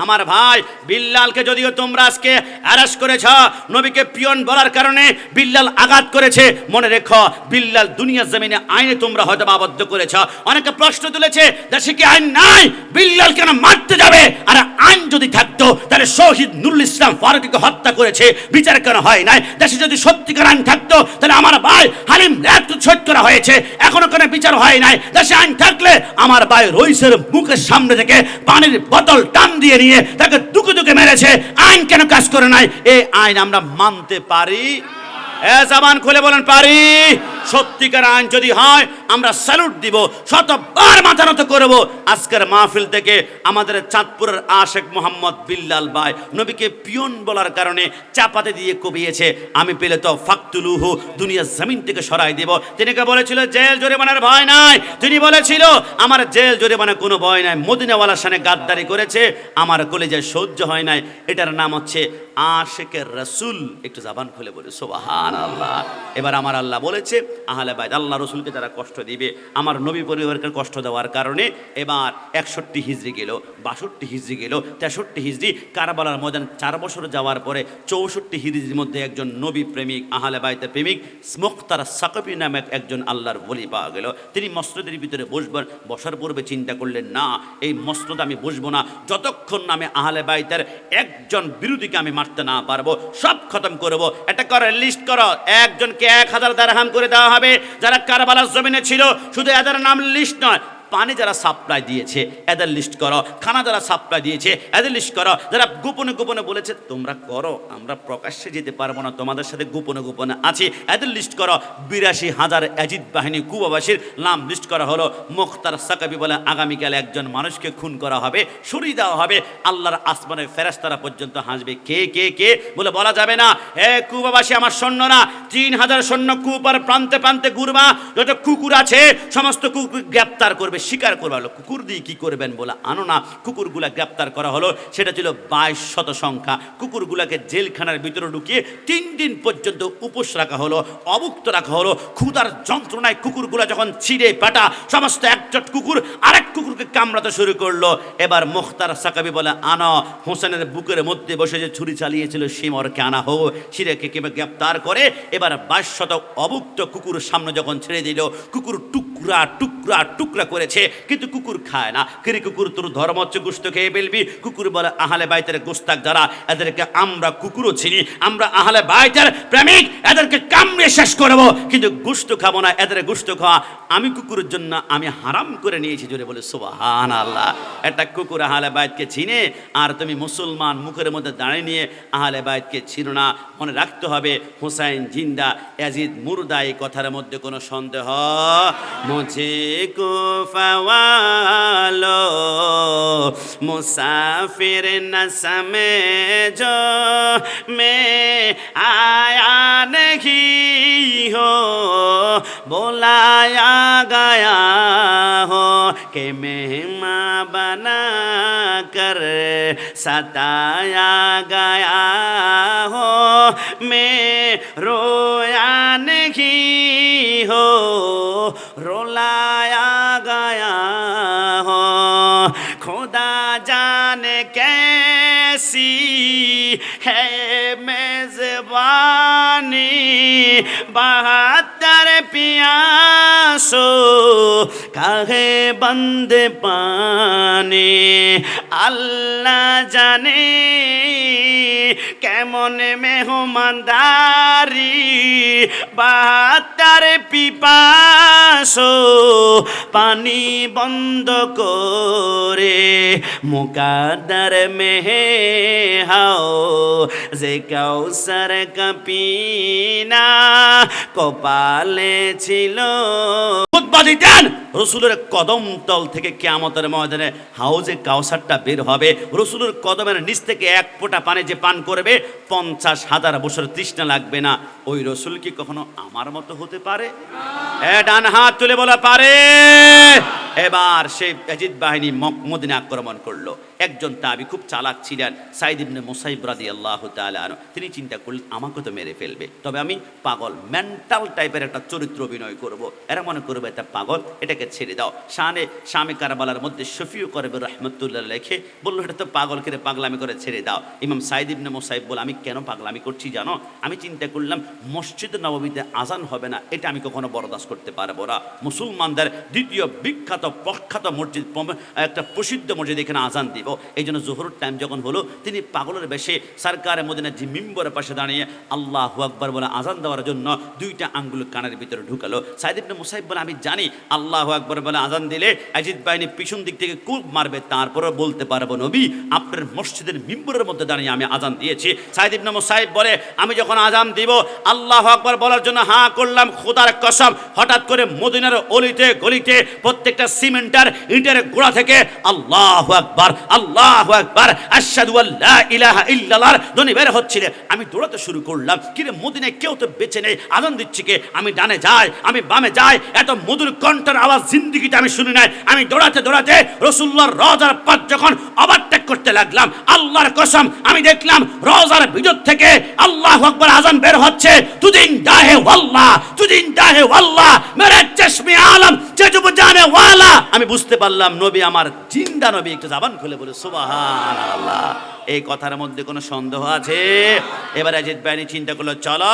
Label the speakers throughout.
Speaker 1: আমার ভাই বিল্লালকে যদিও তোমরা আজকে অ্যারেস্ট করেছ, নবীকে পিয়ন বলার কারণে বিল্লাল আঘাত করেছে, মনে রেখো বিল্লাল দুনিয়ার জমিনে আইনে তোমরা হয়তো আবদ্ধ করেছ। অনেকে প্রশ্ন তুলেছে দেশে কি আইন নাই, বিল্লাল কেন মারতে যাবে? আর আইন যদি থাকতো তাহলে শহীদ নুরুল ইসলাম ফারুকীকে হত্যা করেছে, বিচার কেন হয় নাই? দেশে যদি সত্যিকার আইন থাকতো তাহলে আমার ভাই হালিম রায়কে শহীদ করা হয়েছে, এখনো কেন বিচার হয় নাই? দেশে আইন থাকলে আমার ভাই রইসের মুখের সামনে থেকে পানির বোতল টান দিয়ে নিয়ে তাকে দুকে দুকে মেরেছে, আইন কেন কাজ করে নাই? এই আইন আমরা মানতে পারি? জবান খুলে বলেন পারি? সত্যিকার আইন যদি হয় আমরা স্যালুট দিব, শতবার মাথা নত করব। আজকের মাহফিল থেকে আমাদের চাঁদপুরের আশেক মোহাম্মদ বিল্লাল ভাই নবীকে পিয়ন বলার কারণে চাপাতে দিয়ে কবিয়েছে, আমি পেলে তো ফাকতুলুহু, দুনিয়ার জমিন থেকে সরাই দেব। তিনি কে বলেছিল জেল জরিমানার ভয় নাই, তিনি বলেছিল আমার জেল জরিমানা কোনো ভয় নাই। মদিনাওয়ালার সামনে গাদ্দারি করেছে, আমার কলেজায় সহ্য হয় নাই। এটার নাম হচ্ছে আশেকের রাসূল। একটু জবান খুলে বলে সুবহানাল্লাহ। এবার আমার আল্লাহ বলেছে আহলে বাইত, আল্লাহ রসুলকে যারা কষ্ট দিবে, আমার নবী পরিবারকে কষ্ট দেওয়ার কারণে এবার 61 হিজরি গেল, 62 হিজরি গেল, 63 হিজরি কারবালার ময়দান 4 বছর যাওয়ার পরে 64 হিজরির মধ্যে একজন নবী প্রেমিক, আহলে বাইতের প্রেমিক মুখতার সাকফি নামে একজন আল্লাহর ওলি পাওয়া গেল। তিনি মসজিদের ভিতরে বসবেন, বসার পূর্বে চিন্তা করলেন না এই মসজিদ আমি বসবো না যতক্ষণ না আমি আহলে বাইতের একজন বিরোধীকে আমি মারতে না পারবো, সব খতম করবো। এটা করে লিস্ট করো, একজনকে 1000 দিরহাম করে দেওয়া হবে। যারা কারবালার জমিনে ছিল শুধু এদের নাম লিস্ট নয়, পানি যারা সাপ্লাই দিয়েছে এদের লিস্ট করো, খানা যারা সাপ্লাই দিয়েছে এদের লিস্ট করো, যারা গোপনে গোপনে বলেছে তোমরা করো আমরা প্রকাশ্যে যেতে পারবো না তোমাদের সাথে গোপনে গোপনে আছি এদের লিস্ট করো। 82,000 এজিদ বাহিনী কুবাবাসীর নাম লিস্ট করা হলো। মুখতার সাকাবি বলে আগামীকাল একজন মানুষকে খুন করা হবে, সরিয়ে দেওয়া হবে, আল্লাহর আসমানের ফেরেশতারা পর্যন্ত হাসবে। কে কে কে বলে বলা যাবে না। কুবাবাসী আমার সৈন্যরা 3000 সৈন্য কুপার প্রান্তে প্রান্তে ঘুরবা, যত কুকুর আছে সমস্ত কুকুর গ্রেপ্তার করবে, শিকার করবা। হলো কুকুর দিয়ে কি করবেন বলে আনো না, কুকুরগুলা গ্রেপ্তার করা হলো। সেটা ছিল 2200 সংখ্যা। কুকুরগুলাকে জেলখানার ভিতরে ঢুকিয়ে 3 দিন পর্যন্ত উপোস রাখা হলো, অভুক্ত রাখা হলো। ক্ষুধার যন্ত্রণায় কুকুরগুলা যখন ছিঁড়ে পাটা সমস্ত একজোট কুকুর আরেক কুকুরকে কামড়াতে শুরু করলো। এবার মুখতার সাকাবি বলে আনো, হোসেনের বুকের মধ্যে বসে যে ছুরি চালিয়েছিল শিমরকে আনা হোক, সিরেকে কেবে গ্রেপ্তার করে। এবার 2200 অভুক্ত কুকুর সামনে যখন ছেড়ে দিল, কুকুর টুকরা টুকরা টুকরা করেছে, কিন্তু কুকুর খায় না। কিরে কুকুর তোর ধর্ম হচ্ছে গোশত খেয়ে ফেলবি? কুকুর বলে আহলে বাইতের গোস্তাক যারা, এদেরকে আমরা কুকুরও চিনি, আমরা আহলে বাইতের প্রেমিক, এদেরকে কামড়ে শেষ করবো, কিন্তু গোশত খাবো না। এদের গোশত খাওয়া আমি কুকুরের জন্য আমি হারাম করে নিয়েছি। জোরে বলে সুবহানাল্লাহ। একটা কুকুর আহলে বাইতকে চিনে, আর তুমি মুসলমান মুখের মধ্যে দাঁড়িয়ে নিয়ে আহলে বাইতকে চিনো না। মনে রাখতে হবে হুসাইন জিন্দা, ইয়াজিদ মুর্দা, এই কথার মধ্যে কোনো সন্দেহ মুঝে কো ফওয়ালো মুসাফির ন সমঝো মে আয়া नहीं हो बुलाया गया हो कि मेहमान बना कर सताया गया हो मैं रोया नहीं हो रुलाया गया हो खुदा जाने कैसी है मेज़बानी 72 पियासो काहे बंद पानी अल्लाह जाने কেমন মেহমানদারি 72 পিপাসো পানি বন্ধ করে মুকাদ্দার মেহে হাও যে কাউসার কাপিনা কপালে ছিল। খুতবা দিতেন রসুলের কদম তল থেকে কিয়ামতের ময়দানে হাউজে কাউসারটা বের হবে। রসুলের কদমের নিচ থেকে এক ফোঁটা পানি যে পান করবে 50,000 বছর তৃষ্ণা লাগবে না। ওই রসুল কি কখনো আমার মতো হতে পারে? ডান হাত তুলে বলা পারে? এবার সেই ইয়াজিদ বাহিনী মদিনা আক্রমণ করলো। একজন তাবি খুব চালাক ছিলেন, সাইদ ইবনে মুসাইব রাদিয়াল্লাহু তাআলা আনহু। তিনি চিন্তা করলেন আমাকে তো মেরে ফেলবে, তবে আমি পাগল মেন্টাল টাইপের একটা চরিত্র অভিনয় করব। এরা মনে করবে এটা পাগল, এটাকে ছেড়ে দাও। শামে কারবালার মধ্যে শফিউ করবে রহমতুল্লাহ লেখে বললো এটা তো পাগল করে পাগলামি করে ছেড়ে দাও। ইমাম সাইদ ইবনে মুসাইব বলে আমি কেন পাগলামি করছি জানো? আমি চিন্তা করলাম মসজিদ নববীতে আজান হবে না, এটা আমি কখনো বরদাস্ত করতে পারবো না। মুসলমানদের দ্বিতীয় বিখ্যাত প্রখ্যাত মসজিদ, একটা প্রসিদ্ধ মসজিদ, এখানে আজান দিব। এই জন্য জোহরের টাইম যখন হলো তিনি পাগলের বেশে সরকারে মদিনার যে মিম্বরের পাশে দাঁড়িয়ে আল্লাহু আকবার বলে আজান দেওয়ার জন্য দুইটা আঙ্গুল কানের ভিতরে ঢুকালো। সাইদ ইবনে মুসাইব বলে আমি জানি আল্লাহু আকবার বলে আজান দিলে ইয়াজিদ বাহিনী পিছন দিক থেকে কূপ মারবে, তারপরে বলতে পারবো নবী আপনার মসজিদের মিম্বরের মধ্যে দাঁড়িয়ে আমি আজান দিয়েছি। সাইদ ইবনে মুসাইব বলে আমি যখন আজান দিব আল্লাহু আকবার বলার জন্য হাঁ করলাম, খোদার কসম হঠাৎ করে মদিনার অলিতে গলিতে প্রত্যেকটা সিমেন্টার ইটের গোড়া থেকে আল্লাহু আকবার আল্লাহু আকবার আশহাদু আল্লা ইলাহা ইল্লাল্লাহ ধ্বনি বের হচ্ছিল। আমি দৌড়াতে শুরু করলাম, কিরে মদিনায় কেউ তো বেঁচে নেই, আজান দিচ্ছে কে? আমি ডানে যাই, আমি বামে যাই, এত মধুর কণ্ঠের আওয়াজ জিন্দেগিতে আমি শুনি নাই। আমি দৌড়াতে দৌড়াতে রাসূলুল্লাহর রওজার পাশ যখন ওভারটেক করতে লাগলাম, আল্লাহর কসম আমি দেখলাম রওজার ভিতর থেকে আল্লাহু আকবার আজান বের হচ্ছে। তুদিন দাহে ওয়াল্লাহ, তুদিন দাহে ওয়াল্লাহ মেরে চশমে আলম যেজব জানে ওয়ালা। আমি বুঝতে পারলাম নবী আমার জিন্দা নবী। একটু জবান খুলে বলে সুবহানাল্লাহ। এই কথার মধ্যে কোনো সন্দেহ আছে? এবার ইয়াজিদ বাহিনী চিন্তা করলো চলো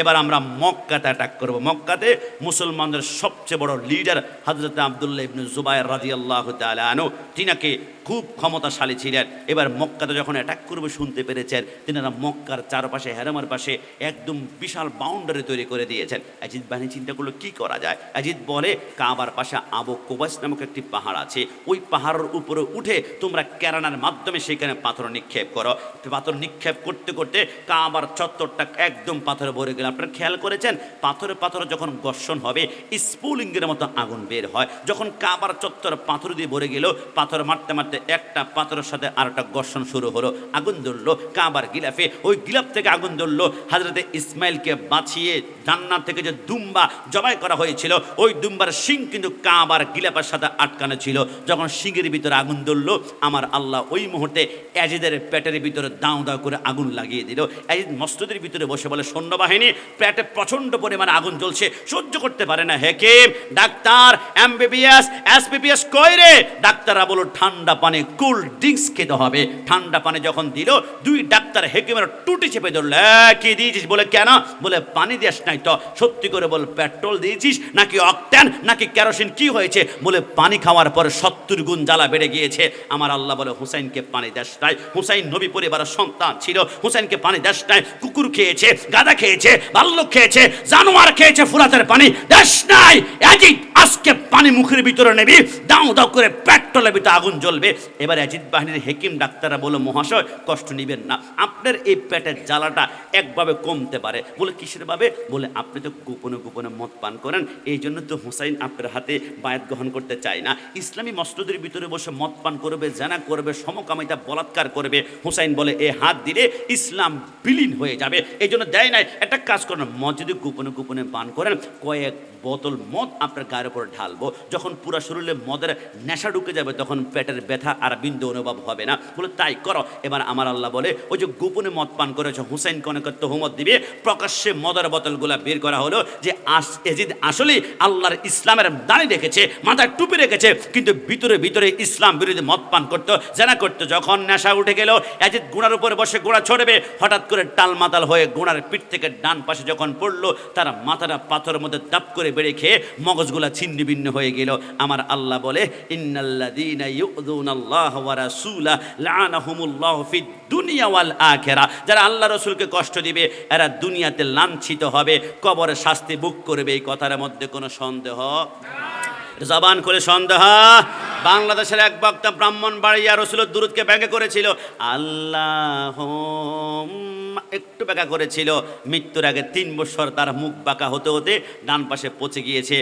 Speaker 1: এবার আমরা মক্কাতে অ্যাটাক করব। মক্কাতে মুসলমানদের সবচেয়ে বড় লিডার হযরত আব্দুল্লাহ ইবনে জুবায়ের রাদিয়াল্লাহু তাআলা আনহু, তিনাকে খুব ক্ষমতাশালী ছিলেন। এবার মক্কাতে যখন অ্যাটাক করবে শুনতে পেরেছেন, তিনারা মক্কার চারপাশে হেরামের পাশে একদম বিশাল বাউন্ডারি তৈরি করে দিয়েছেন। ইয়াজিদ বাহিনী চিন্তা করলো কি করা যায়। ইয়াজিদ বলে কাবার পাশে আবু কুবাইস নামক একটি পাহাড় আছে, ওই পাহাড়ের উপরে উঠে তোমরা ক্যারানার মাধ্যমে সেখানে পাথর নিক্ষেপ করো। পাথর নিক্ষেপ করতে করতে কাবার চত্বরটা একদম পাথরে ভরে গেল। আপনারা খেয়াল করেছেন পাথরে পাথরে যখন ঘর্ষণ হবে স্ফুলিঙ্গের মতো আগুন বের হয়। যখন কাবার চত্বর পাথর দিয়ে ভরে গেল, পাথর মারতে মারতে একটা পাথরের সাথে আরেকটা ঘর্ষণ শুরু হলো, আগুন ধরলো কাবার গিলাফে। ওই গিলাফ থেকে আগুন ধরলো। হযরতে ইসমাইলকে বাঁচিয়ে জান্নাত থেকে যে দুম্বা জবাই করা হয়েছিল, ওই দুম্বার শিং কিন্তু কাবার গিলাফের সাথে আটকানো ছিল। যখন শিংয়ের ভিতরে আগুন ধরলো, আমার আল্লাহ ওই মুহূর্তে ইয়াজিদের পেটের ভিতরে দাও দাও করে আগুন লাগিয়ে দিল। ইয়াজিদ মসজিদের ভিতরে বসে বলে সৈন্যবাহিনী পেটে প্রচন্ড পরিমাণে আগুন জ্বলছে, সহ্য করতে পারে না। হেকিম ডাক্তার এমবিবিএস এসপিপিএস কই রে? ডাক্তাররা বলো ঠান্ডা পানি কোল্ড ড্রিঙ্কস খেতে হবে। ঠান্ডা পানি যখন দিল, দুই ডাক্তার হেকিমের টুটি চেপে ধরল। কি দিয়েছিস? বলে কেন? বলে পানি দিস নাই তো। সত্যি করে বল পেট্রোল দিয়েছিস নাকি অকটেন নাকি কেরোসিন, কি হয়েছে? বলে পানি খাওয়ার পরে 70 গুণ জ্বালা বেড়ে গিয়েছে। আমার আল্লাহ বলে হুসাইনকে পানি দেশ নাই। হুসাইন নবী পরিবারের সন্তান ছিল, হুসাইনকে পানি দেশ নাই। কুকুর খেয়েছে, গাধা খেয়েছে, ভাল্লুক খেয়েছে, জানোয়ার খেয়েছে, ফুরাতের পানি দেশ নাই। ইয়াজিদ আজকে পানি মুখের ভিতরে নেবি, দাও দাও করে পেট্রোলের ভিতরে আগুন জ্বলবে। এবার ইয়াজিদ বাহিনীর হেকিম ডাক্তাররা বলে মহাশয় কষ্ট নেবেন না, আপনার এই পেটের জ্বালাটা একভাবে কমতে পারে। বলে কিসের ভাবে? বলে আপনি তো গোপনে গোপনে মদ পান করেন, এই জন্য তো হুসাইন আপনার হাতে বায়াত গ্রহণ করতে চায় না। ইসলামী মসজিদের ভিতরে বসে মদ পান করবে, জানা করবে, সমকামিতা বলাৎকার করবে। হুসাইন বলে এ হাত দিলে ইসলাম বিলীন হয়ে যাবে, এই জন্য দেয় নাই। একটা কাজ করেন, মদ যদি গোপনে গোপনে পান করেন, কয়েক বোতল মদ আপনার গায়ের উপর ঢালবো। যখন পুরা শরীরে মদের নেশা ঢুকে যাবে, তখন পেটের ব্যথা আর বিন্দু অনুভব হবে না। বলে তাই করো। এবার আমার আল্লাহ বলে ওই যে গোপনে মদ পান করেছে হুসাইনকে অনেক তহমত দিবে। প্রকাশ্যে মদের বোতলগুলা বের করা হলো যে ইয়াজিদ আসলে আল্লাহর ইসলামের দাঁড়ি রেখেছে, মাথায় টুপি রেখেছে, কিন্তু ভিতরে ভিতরে ইসলাম বিরোধী মদ পান করতো, জানা করতো। যখন নেশা উঠে গেল, ইয়াজিদ গোড়ার উপরে বসে গোড়া ছড়বে, হঠাৎ করে টালমাতাল হয়ে গোড়ার পিঠ থেকে ডান পাশে যখন পড়লো, তারা মাথাটা পাথরের মধ্যে দাপ করে বেড়ে খেয়ে মগজগুলা ছিন্ন ভিন্ন হয়ে গেল। আমার আল্লাহ বলে ইন্নাল্লাযীনা ইউযুনাল্লাহা ওয়া রাসূলাহু লাআনাহুমুল্লাহু ফিদ দুনিয়া ওয়াল আখিরা। যারা আল্লাহ রাসূলকে কষ্ট দিবে এরা দুনিয়াতে লাঞ্ছিত হবে, কবরে শাস্তি ভোগ করবে। এই কথার মধ্যে কোনো সন্দেহ? জবান করে সন্দেহ? বাংলাদেশের এক বক্তা ব্রাহ্মণবাড়িয়া রাসূলের দুরূদকে ব্যাখ্যা করেছিল, আল্লাহ একটু ব্যাখ্যা করেছিল। মৃত্যুর আগে 3 বছর তার মুখ বাঁকা হতে হতে ডান পাশে পচে গিয়েছে।